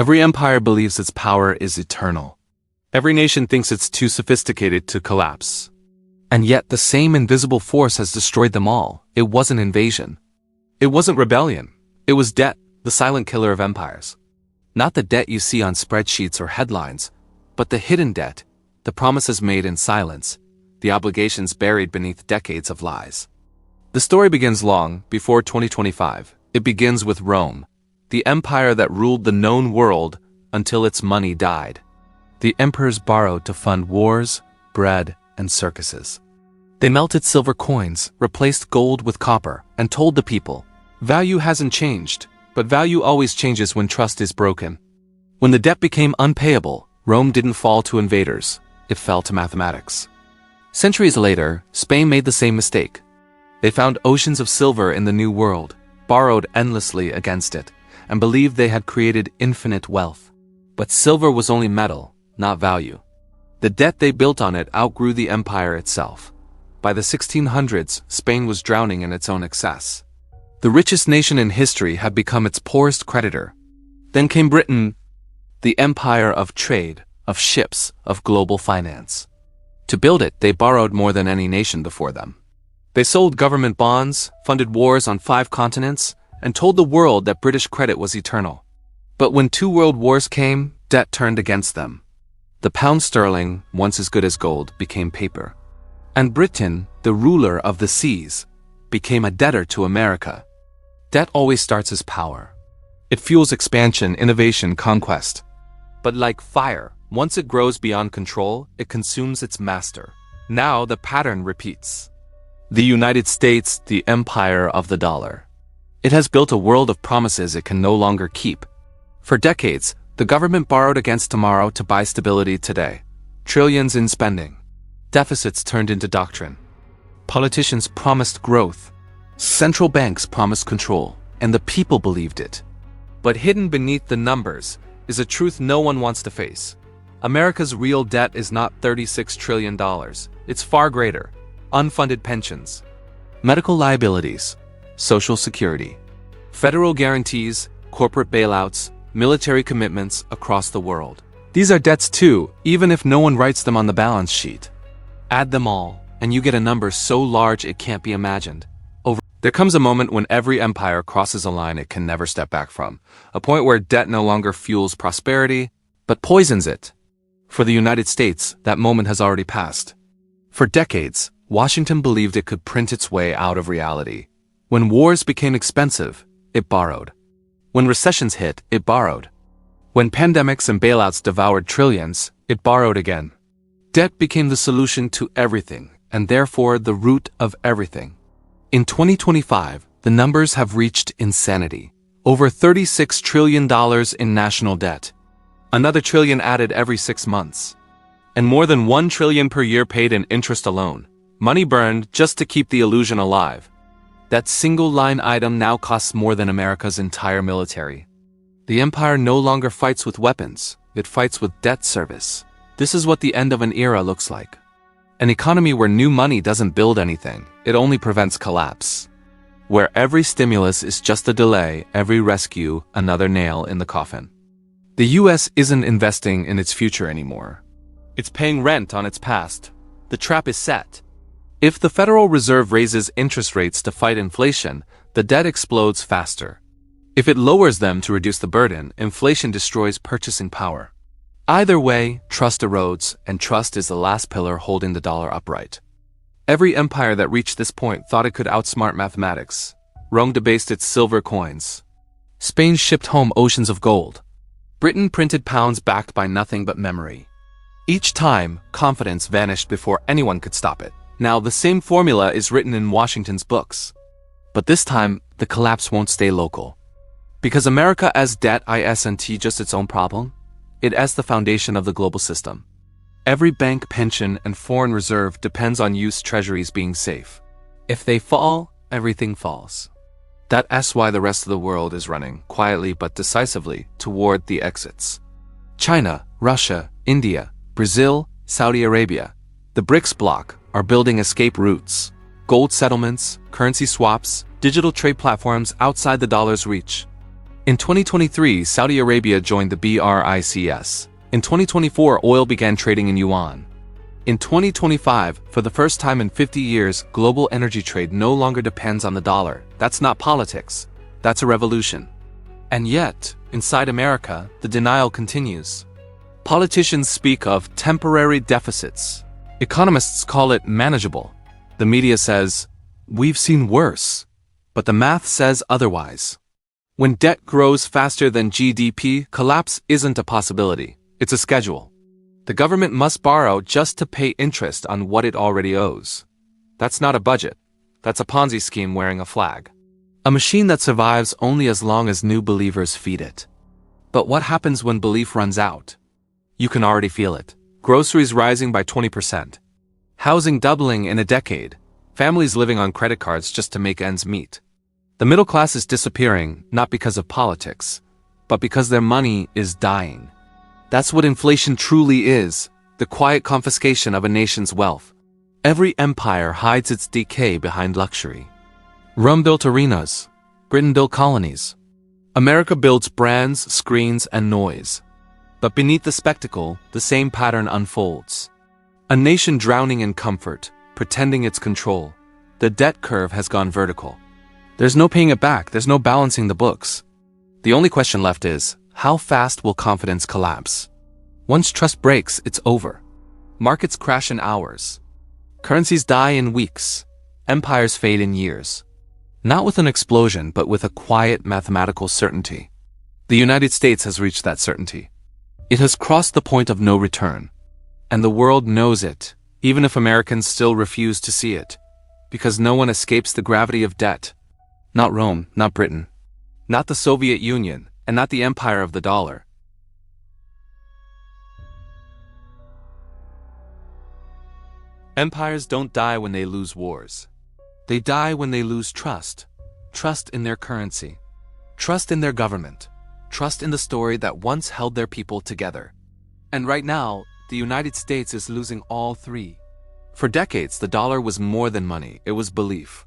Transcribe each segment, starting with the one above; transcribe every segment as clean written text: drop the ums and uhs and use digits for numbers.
Every empire believes its power is eternal. Every nation thinks it's too sophisticated to collapse. And yet the same invisible force has destroyed them all. It wasn't invasion. It wasn't rebellion. It was debt, the silent killer of empires. Not the debt you see on spreadsheets or headlines, but the hidden debt, the promises made in silence, the obligations buried beneath decades of lies. The story begins long before 2025. It begins with Rome, the empire that ruled the known world until its money died. The emperors borrowed to fund wars, bread, and circuses. They melted silver coins, replaced gold with copper, and told the people, value hasn't changed, but value always changes when trust is broken. When the debt became unpayable, Rome didn't fall to invaders, it fell to mathematics. Centuries later, Spain made the same mistake. They found oceans of silver in the New World, borrowed endlessly against it, and believed they had created infinite wealth. But silver was only metal, not value. The debt they built on it outgrew the empire itself. By the 1600s, Spain was drowning in its own excess. The richest nation in history had become its poorest creditor. Then came Britain, the empire of trade, of ships, of global finance. To build it, they borrowed more than any nation before them. They sold government bonds, funded wars on 5 continents, and told the world that British credit was eternal. But when 2 world wars came, debt turned against them. The pound sterling, once as good as gold, became paper. And Britain, the ruler of the seas, became a debtor to America. Debt always starts as power. It fuels expansion, innovation, conquest. But like fire, once it grows beyond control, it consumes its master. Now the pattern repeats. The United States, the empire of the dollar. It has built a world of promises it can no longer keep. For decades, the government borrowed against tomorrow to buy stability today. Trillions in spending. Deficits turned into doctrine. Politicians promised growth. Central banks promised control, and the people believed it. But hidden beneath the numbers is a truth no one wants to face. America's real debt is not $36 trillion. It's far greater. Unfunded pensions, medical liabilities, Social Security, federal guarantees, corporate bailouts, military commitments across the world. These are debts too, even if no one writes them on the balance sheet. Add them all, and you get a number so large it can't be imagined. There comes a moment when every empire crosses a line it can never step back from, a point where debt no longer fuels prosperity, but poisons it. For the United States, that moment has already passed. For decades, Washington believed it could print its way out of reality. When wars became expensive, it borrowed. When recessions hit, it borrowed. When pandemics and bailouts devoured trillions, it borrowed again. Debt became the solution to everything, and therefore the root of everything. In 2025, the numbers have reached insanity. Over $36 trillion in national debt. Another trillion added every 6 months. And more than $1 trillion per year paid in interest alone. Money burned just to keep the illusion alive. That single line item now costs more than America's entire military. The empire no longer fights with weapons, it fights with debt service. This is what the end of an era looks like. An economy where new money doesn't build anything, it only prevents collapse. Where every stimulus is just a delay, every rescue another nail in the coffin. The US isn't investing in its future anymore. It's paying rent on its past. The trap is set. If the Federal Reserve raises interest rates to fight inflation, the debt explodes faster. If it lowers them to reduce the burden, inflation destroys purchasing power. Either way, trust erodes, and trust is the last pillar holding the dollar upright. Every empire that reached this point thought it could outsmart mathematics. Rome debased its silver coins. Spain shipped home oceans of gold. Britain printed pounds backed by nothing but memory. Each time, confidence vanished before anyone could stop it. Now, the same formula is written in Washington's books. But this time, the collapse won't stay local. Because America as debt isn't just its own problem, it as the foundation of the global system. Every bank, pension, and foreign reserve depends on U.S. treasuries being safe. If they fall, everything falls. That's why the rest of the world is running, quietly but decisively, toward the exits. China, Russia, India, Brazil, Saudi Arabia, the BRICS bloc are building escape routes, gold settlements, currency swaps, digital trade platforms outside the dollar's reach. In 2023, Saudi Arabia joined the BRICS. In 2024, oil began trading in yuan. In 2025, for the first time in 50 years, global energy trade no longer depends on the dollar. That's not politics. That's a revolution. And yet, inside America, the denial continues. Politicians speak of temporary deficits. Economists call it manageable. The media says, we've seen worse. But the math says otherwise. When debt grows faster than GDP, collapse isn't a possibility. It's a schedule. The government must borrow just to pay interest on what it already owes. That's not a budget. That's a Ponzi scheme wearing a flag. A machine that survives only as long as new believers feed it. But what happens when belief runs out? You can already feel it. Groceries rising by 20%. Housing doubling in a decade. Families living on credit cards just to make ends meet. The middle class is disappearing, not because of politics, but because their money is dying. That's what inflation truly is, the quiet confiscation of a nation's wealth. Every empire hides its decay behind luxury. Rome built arenas. Britain built colonies. America builds brands, screens, and noise. But beneath the spectacle, the same pattern unfolds. A nation drowning in comfort, pretending it's control. The debt curve has gone vertical. There's no paying it back, there's no balancing the books. The only question left is, how fast will confidence collapse? Once trust breaks, it's over. Markets crash in hours. Currencies die in weeks. Empires fade in years. Not with an explosion, but with a quiet mathematical certainty. The United States has reached that certainty. It has crossed the point of no return. And the world knows it, even if Americans still refuse to see it. Because no one escapes the gravity of debt. Not Rome, not Britain. Not the Soviet Union, and not the empire of the dollar. Empires don't die when they lose wars. They die when they lose trust. Trust in their currency. Trust in their government. Trust in the story that once held their people together. And right now, the United States is losing all three. For decades, the dollar was more than money, it was belief.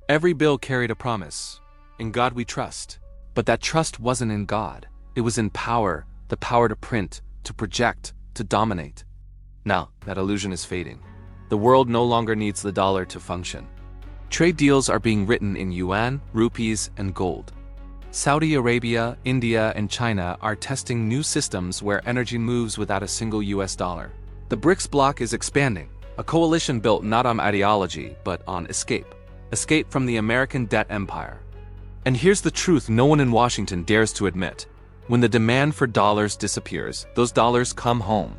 Every bill carried a promise. In God we trust. But that trust wasn't in God. It was in power, the power to print, to project, to dominate. Now, that illusion is fading. The world no longer needs the dollar to function. Trade deals are being written in yuan, rupees, and gold. Saudi Arabia, India, and China are testing new systems where energy moves without a single US dollar. The BRICS bloc is expanding, a coalition built not on ideology, but on escape. Escape from the American debt empire. And here's the truth no one in Washington dares to admit. When the demand for dollars disappears, those dollars come home.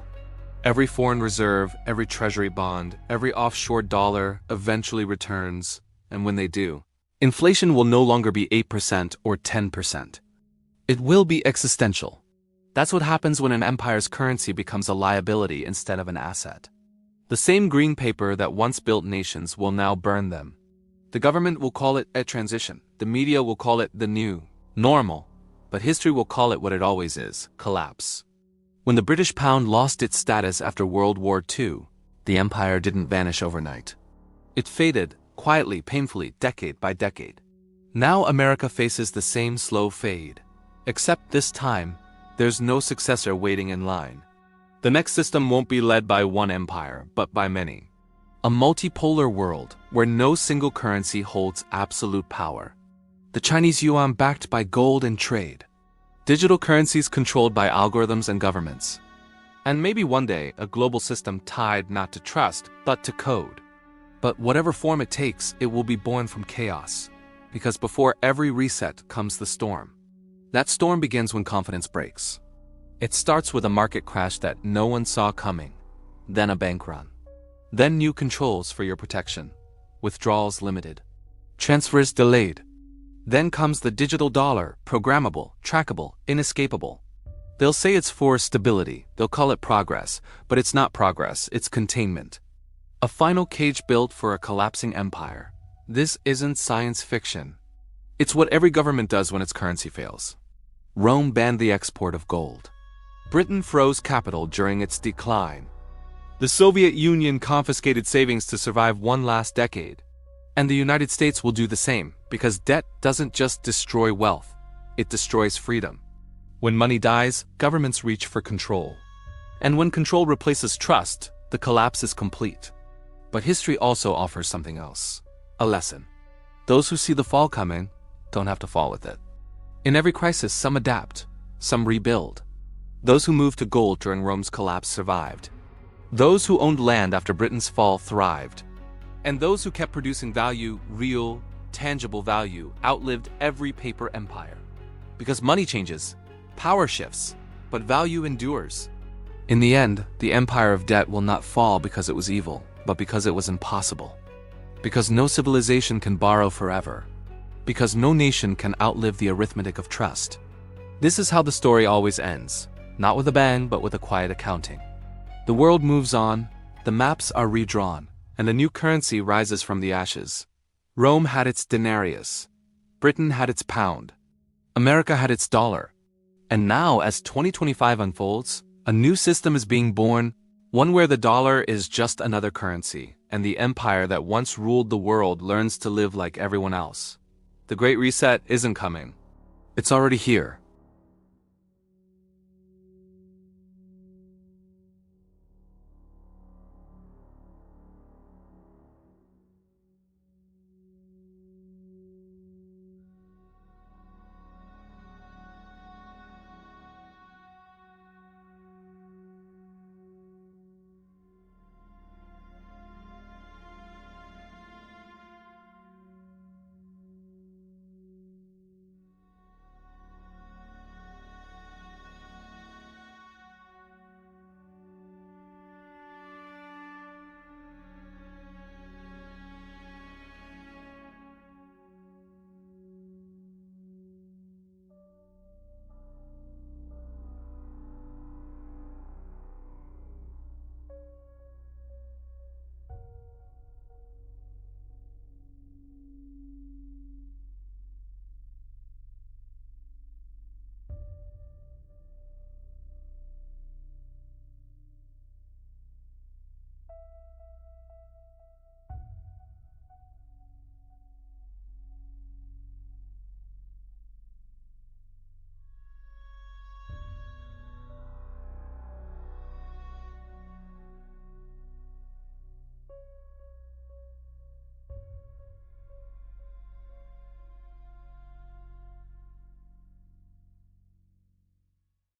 Every foreign reserve, every treasury bond, every offshore dollar eventually returns, and when they do, inflation will no longer be 8% or 10%. It will be existential. That's what happens when an empire's currency becomes a liability instead of an asset. The same green paper that once built nations will now burn them. The government will call it a transition. The media will call it the new normal. But history will call it what it always is, collapse. When the British pound lost its status after World War II, the empire didn't vanish overnight. It faded, quietly, painfully, decade by decade. Now America faces the same slow fade. Except this time, there's no successor waiting in line. The next system won't be led by one empire, but by many. A multipolar world where no single currency holds absolute power. The Chinese yuan backed by gold and trade. Digital currencies controlled by algorithms and governments. And maybe one day, a global system tied not to trust, but to code. But whatever form it takes, it will be born from chaos. Because before every reset comes the storm. That storm begins when confidence breaks. It starts with a market crash that no one saw coming. Then a bank run. Then new controls for your protection. Withdrawals limited. Transfers delayed. Then comes the digital dollar, programmable, trackable, inescapable. They'll say it's for stability, they'll call it progress, but it's not progress, it's containment. A final cage built for a collapsing empire. This isn't science fiction. It's what every government does when its currency fails. Rome banned the export of gold. Britain froze capital during its decline. The Soviet Union confiscated savings to survive one last decade. And the United States will do the same, because debt doesn't just destroy wealth, it destroys freedom. When money dies, governments reach for control. And when control replaces trust, the collapse is complete. But history also offers something else. A lesson. Those who see the fall coming don't have to fall with it. In every crisis, some adapt, some rebuild. Those who moved to gold during Rome's collapse survived. Those who owned land after Britain's fall thrived. And those who kept producing value, real, tangible value, outlived every paper empire. Because money changes, power shifts, but value endures. In the end, the empire of debt will not fall because it was evil, but because it was impossible. Because no civilization can borrow forever. Because no nation can outlive the arithmetic of trust. This is how the story always ends, not with a bang, but with a quiet accounting. The world moves on, the maps are redrawn, and a new currency rises from the ashes. Rome had its denarius. Britain had its pound. America had its dollar. And now, as 2025 unfolds, a new system is being born, one where the dollar is just another currency, and the empire that once ruled the world learns to live like everyone else. The Great Reset isn't coming. It's already here.